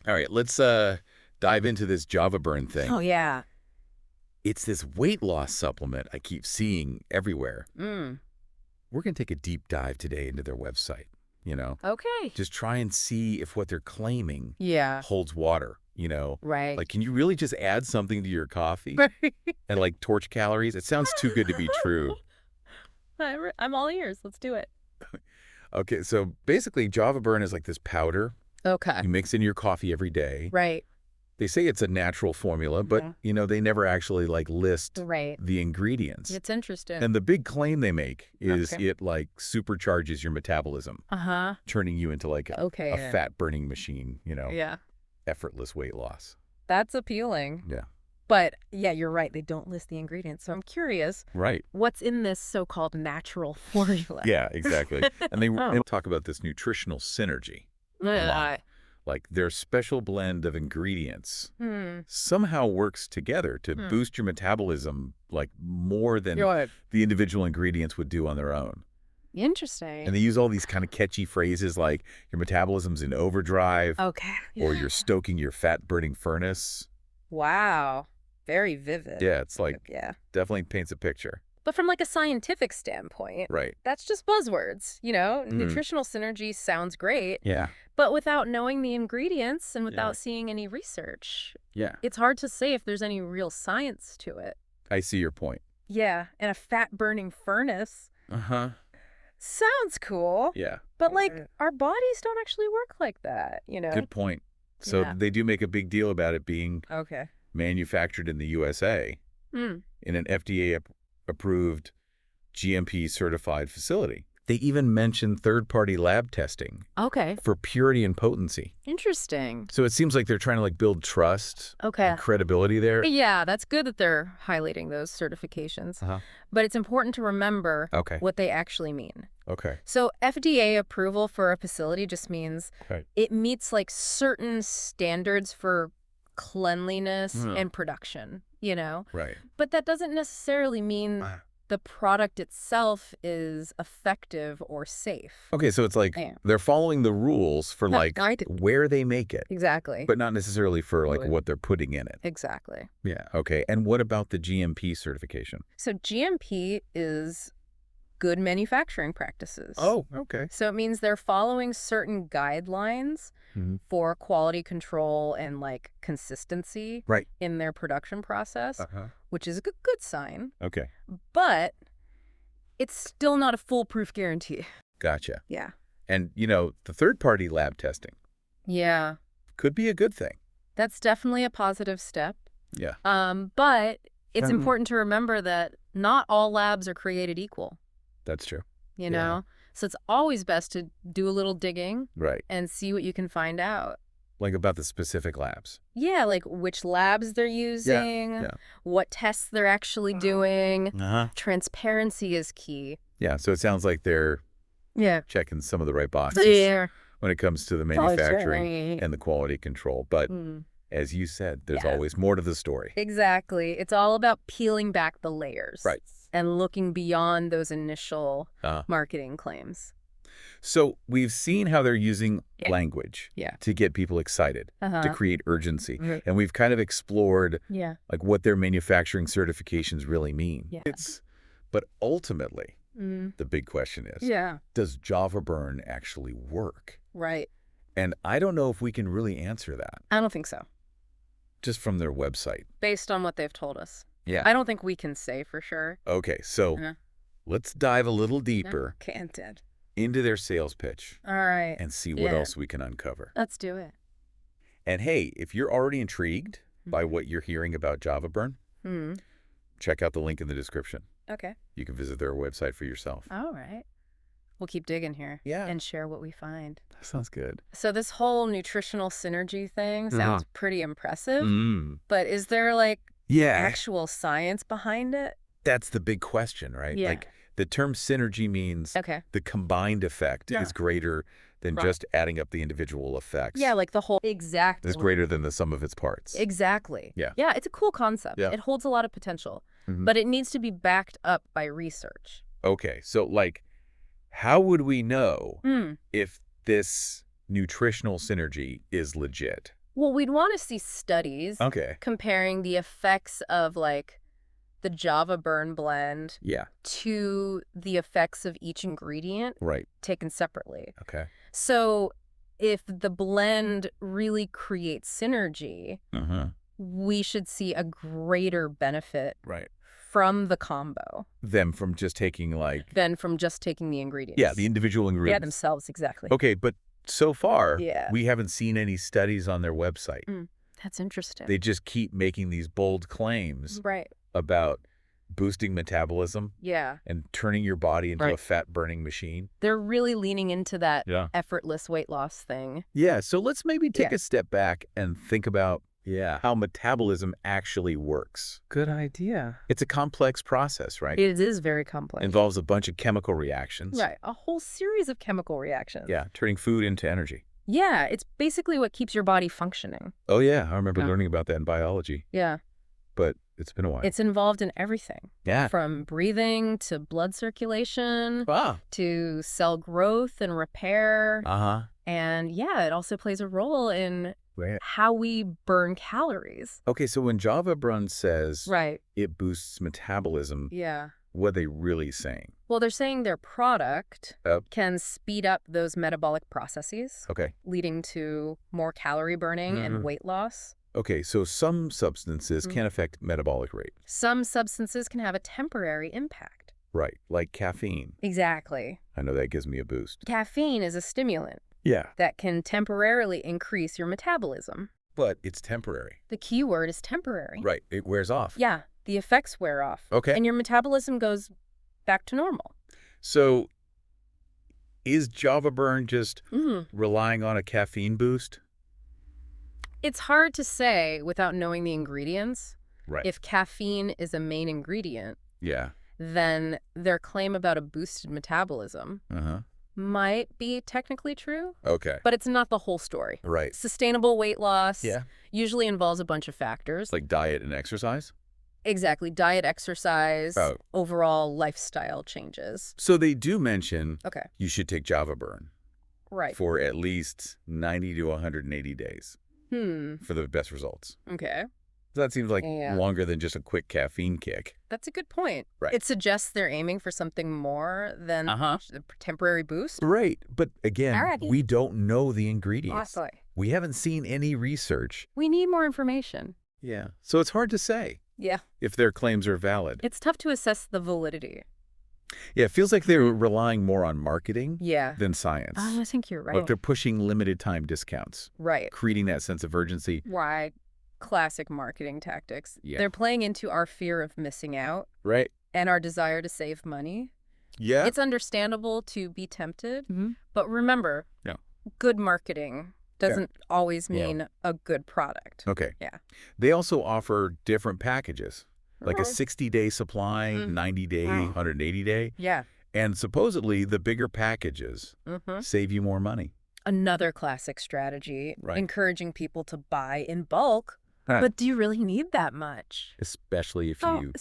All right, let's dive into this Java Burn thing. Oh, yeah. It's this weight loss supplement I keep seeing everywhere. Mm. We're going to take a deep dive today into their website, Okay. Just try and see if what they're claiming Yeah. holds water, Right. Like, can you really just add something to your coffee and, like, torch calories? It sounds too good to be true. I'm all ears. Let's do it. Okay, so basically Java Burn is like this powder. Okay. You mix in your coffee every day. Right. They say it's a natural formula, but, they never actually, like, list Right. the ingredients. It's interesting. And the big claim they make is it, like, supercharges your metabolism, turning you into, like, a fat-burning machine, Yeah. effortless weight loss. That's appealing. Yeah. But, yeah, you're right. They don't list the ingredients. So I'm curious. Right. What's in this so-called natural formula? Yeah, exactly. And they talk about this nutritional synergy. Like, their special blend of ingredients somehow works together to boost your metabolism, like, more than the individual ingredients would do on their own. Interesting. And they use all these kind of catchy phrases like, your metabolism's in overdrive. Okay. Or you're stoking your fat-burning furnace. Wow. Very vivid. Yeah, it's like, definitely paints a picture. But from, like, a scientific standpoint, Right. that's just buzzwords. Nutritional synergy sounds great. Yeah. But without knowing the ingredients and without seeing any research, it's hard to say if there's any real science to it. I see your point. Yeah, and a fat-burning furnace sounds cool. Yeah. But, like, our bodies don't actually work like that, Good point. So they do make a big deal about it being manufactured in the USA in an FDA-approved GMP-certified facility. They even mention third-party lab testing for purity and potency. Interesting. So it seems like they're trying to, like, build trust and credibility there. Yeah, that's good that they're highlighting those certifications. But it's important to remember what they actually mean. So FDA approval for a facility just means it meets, like, certain standards for cleanliness and production, Right. But that doesn't necessarily mean the product itself is effective or safe. Okay, so it's like they're following the rules for, like, where they make it. Exactly. But not necessarily for, like, what they're putting in it. Exactly. Yeah, okay. And what about the GMP certification? So GMP is good manufacturing practices. Oh, okay. So it means they're following certain guidelines for quality control and, like, consistency in their production process, which is a good sign. Okay. But it's still not a foolproof guarantee. Gotcha. Yeah. And, the third-party lab testing could be a good thing. That's definitely a positive step. Yeah. But it's important to remember that not all labs are created equal. That's true. You know? So it's always best to do a little digging and see what you can find out. Like about the specific labs. Yeah, like which labs they're using, what tests they're actually doing. Transparency is key. Yeah, so it sounds like they're checking some of the right boxes when it comes to the manufacturing and the quality control. But as you said, there's always more to the story. Exactly. It's all about peeling back the layers. Right. And looking beyond those initial marketing claims. So we've seen how they're using language to get people excited, to create urgency. And we've kind of explored like what their manufacturing certifications really mean. But ultimately, the big question is, does Java Burn actually work? Right. And I don't know if we can really answer that. I don't think so. Just from their website. Based on what they've told us. Yeah. I don't think we can say for sure. Okay, so let's dive a little deeper into their sales pitch. All right. And see what else we can uncover. Let's do it. And hey, if you're already intrigued by what you're hearing about Java Burn, check out the link in the description. Okay. You can visit their website for yourself. All right. We'll keep digging here and share what we find. That sounds good. So this whole nutritional synergy thing sounds pretty impressive. But is there like actual science behind it? That's the big question, right? Like the term synergy means the combined effect is greater than just adding up the individual effects. Yeah, like the whole is greater than the sum of its parts. Exactly. Yeah, it's a cool concept. It holds a lot of potential, but it needs to be backed up by research. Okay, so like how would we know if this nutritional synergy is legit? Well, we'd want to see studies comparing the effects of, like, the Java Burn blend to the effects of each ingredient taken separately. So if the blend really creates synergy, we should see a greater benefit from the combo. Than from just taking the ingredients. Yeah, the individual ingredients. Yeah, themselves, exactly. Okay, but so far, we haven't seen any studies on their website. That's interesting. They just keep making these bold claims about boosting metabolism and turning your body into a fat-burning machine. They're really leaning into that effortless weight loss thing. Yeah, so let's maybe take a step back and think about how metabolism actually works. Good idea. It's a complex process, right? It is very complex. Involves a bunch of chemical reactions. Right, a whole series of chemical reactions. Yeah, turning food into energy. Yeah, it's basically what keeps your body functioning. Oh, yeah, I remember learning about that in biology. Yeah. But it's been a while. It's involved in everything. Yeah. From breathing to blood circulation Wow. to cell growth and repair. And yeah, it also plays a role in how we burn calories. Okay, so when Java Brun says it boosts metabolism, what are they really saying? Well, they're saying their product can speed up those metabolic processes, leading to more calorie burning and weight loss. Okay, so some substances can affect metabolic rate. Some substances can have a temporary impact. Right, like caffeine. Exactly. I know that gives me a boost. Caffeine is a stimulant. Yeah. That can temporarily increase your metabolism. But it's temporary. The key word is temporary. Right, it wears off. Yeah, the effects wear off. Okay. And your metabolism goes back to normal. So is Java Burn just relying on a caffeine boost? It's hard to say without knowing the ingredients. Right. If caffeine is a main ingredient, then their claim about a boosted metabolism might be technically true. Okay. But it's not the whole story. Right. Sustainable weight loss usually involves a bunch of factors. Like diet and exercise? Exactly. Diet, exercise, overall lifestyle changes. So they do mention you should take Java Burn for at least 90 to 180 days for the best results. Okay. That seems like longer than just a quick caffeine kick. That's a good point. Right. It suggests they're aiming for something more than a temporary boost. Right. But again, we don't know the ingredients. Exactly. We haven't seen any research. We need more information. Yeah. So it's hard to say if their claims are valid. It's tough to assess the validity. Yeah, it feels like they're relying more on marketing than science. I think you're right. Like they're pushing limited time discounts. Right. Creating that sense of urgency. Right. Classic marketing tactics. Yeah. They're playing into our fear of missing out. Right. And our desire to save money. Yeah. It's understandable to be tempted. But remember, good marketing doesn't always mean a good product. Okay. Yeah. They also offer different packages, like a 60-day supply, 90-day, 180-day. Yeah. And supposedly the bigger packages save you more money. Another classic strategy, encouraging people to buy in bulk. But do you really need that much? Especially if you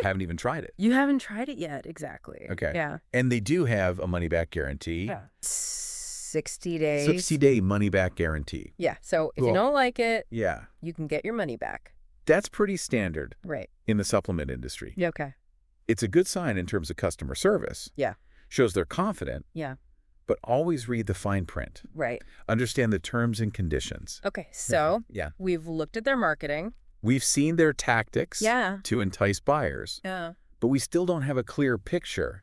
haven't even tried it. You haven't tried it yet, exactly. Okay. Yeah. And they do have a money-back guarantee. 60 days. 60-day money-back guarantee. Yeah. So if you don't like it, yeah, you can get your money back. That's pretty standard right in the supplement industry. Yeah, okay. It's a good sign in terms of customer service. Yeah. Shows they're confident. Yeah. But always read the fine print. Right. Understand the terms and conditions. Okay, so we've looked at their marketing. We've seen their tactics to entice buyers. Yeah. But we still don't have a clear picture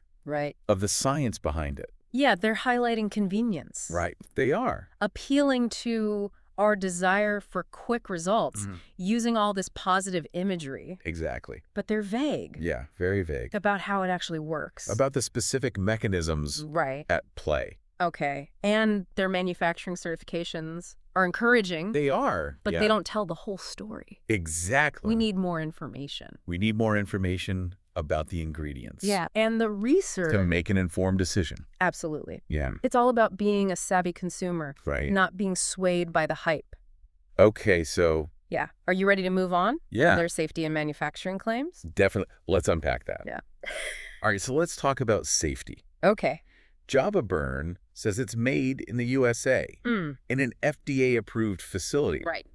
of the science behind it. Yeah, they're highlighting convenience. Right, they are. Appealing to our desire for quick results using all this positive imagery. Exactly. But they're vague. Yeah, very vague. About how it actually works. About the specific mechanisms at play. Okay. And their manufacturing certifications are encouraging. They are. But they don't tell the whole story. Exactly. We need more information. We need more information about the ingredients. Yeah, and the research. To make an informed decision. Absolutely. Yeah. It's all about being a savvy consumer. Right. Not being swayed by the hype. Okay, so. Yeah. Are you ready to move on? Yeah. Their safety and manufacturing claims? Definitely. Let's unpack that. Yeah. All right, so let's talk about safety. Okay. Java Burn says it's made in the USA in an FDA-approved facility. Right.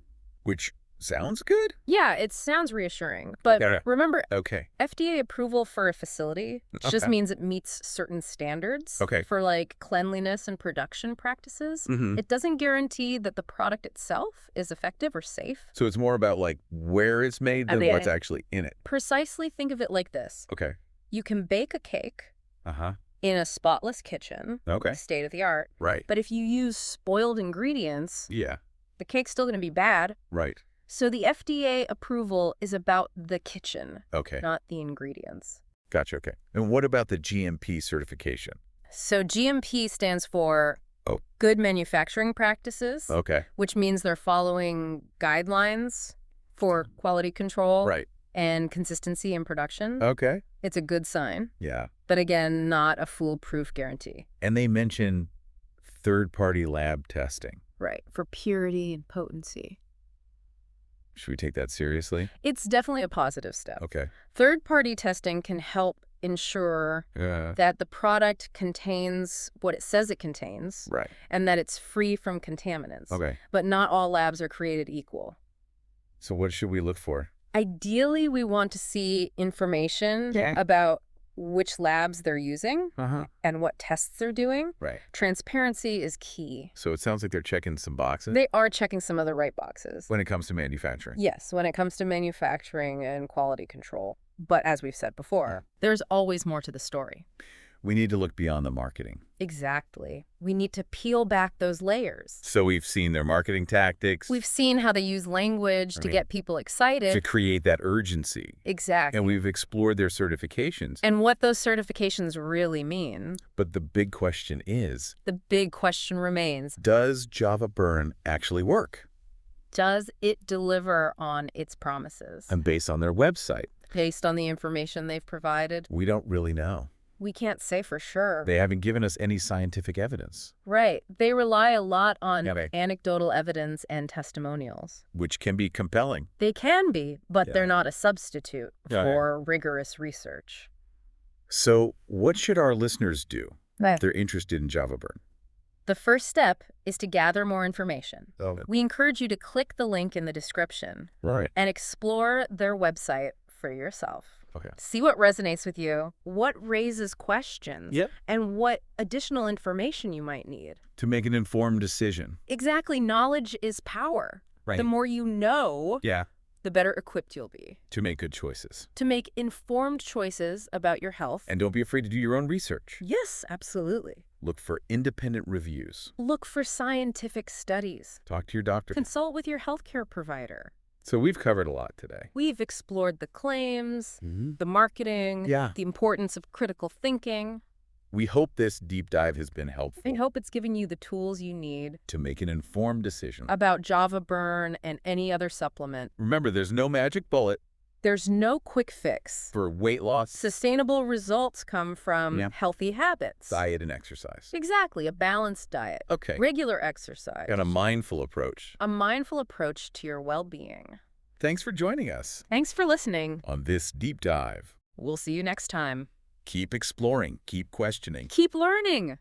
Which sounds good? Yeah, it sounds reassuring. But remember, FDA approval for a facility just means it meets certain standards for like cleanliness and production practices. It doesn't guarantee that the product itself is effective or safe. So it's more about like where it's made than what's actually in it. Precisely, think of it like this. You can bake a cake in a spotless kitchen, state of the art. Right. But if you use spoiled ingredients, the cake's still going to be bad. Right. So the FDA approval is about the kitchen, not the ingredients. Gotcha, And what about the GMP certification? So GMP stands for Good Manufacturing Practices, which means they're following guidelines for quality control and consistency in production. It's a good sign. Yeah. But again, not a foolproof guarantee. And they mention third-party lab testing. Right, for purity and potency. Should we take that seriously? It's definitely a positive step. Third-party testing can help ensure that the product contains what it says it contains and that it's free from contaminants. But not all labs are created equal. So what should we look for? Ideally, we want to see information about which labs they're using and what tests they're doing. Transparency is key. So it sounds like they're checking some boxes? They are checking some of the right boxes. When it comes to manufacturing? Yes, when it comes to manufacturing and quality control. But as we've said before, there's always more to the story. We need to look beyond the marketing. Exactly. We need to peel back those layers. So we've seen their marketing tactics. We've seen how they use language to get people excited. To create that urgency. Exactly. And we've explored their certifications. And what those certifications really mean. But the big question is... The big question remains. Does Java Burn actually work? Does it deliver on its promises? And based on their website. Based on the information they've provided. We don't really know. We can't say for sure. They haven't given us any scientific evidence. Right. They rely a lot on anecdotal evidence and testimonials. Which can be compelling. They can be, but they're not a substitute for rigorous research. So what should our listeners do if they're interested in Java Burn? The first step is to gather more information. We encourage you to click the link in the description and explore their website for yourself. See what resonates with you, what raises questions, and what additional information you might need. To make an informed decision. Exactly. Knowledge is power. The more you know, the better equipped you'll be. To make good choices. To make informed choices about your health. And don't be afraid to do your own research. Yes, absolutely. Look for independent reviews. Look for scientific studies. Talk to your doctor. Consult with your healthcare provider. So we've covered a lot today. We've explored the claims, the marketing, the importance of critical thinking. We hope this deep dive has been helpful. I hope it's given you the tools you need to make an informed decision about Java Burn and any other supplement. Remember, there's no magic bullet. There's no quick fix. For weight loss. Sustainable results come from healthy habits. Diet and exercise. Exactly. A balanced diet. Regular exercise. And a mindful approach. A mindful approach to your well-being. Thanks for joining us. Thanks for listening. On this deep dive. We'll see you next time. Keep exploring. Keep questioning. Keep learning.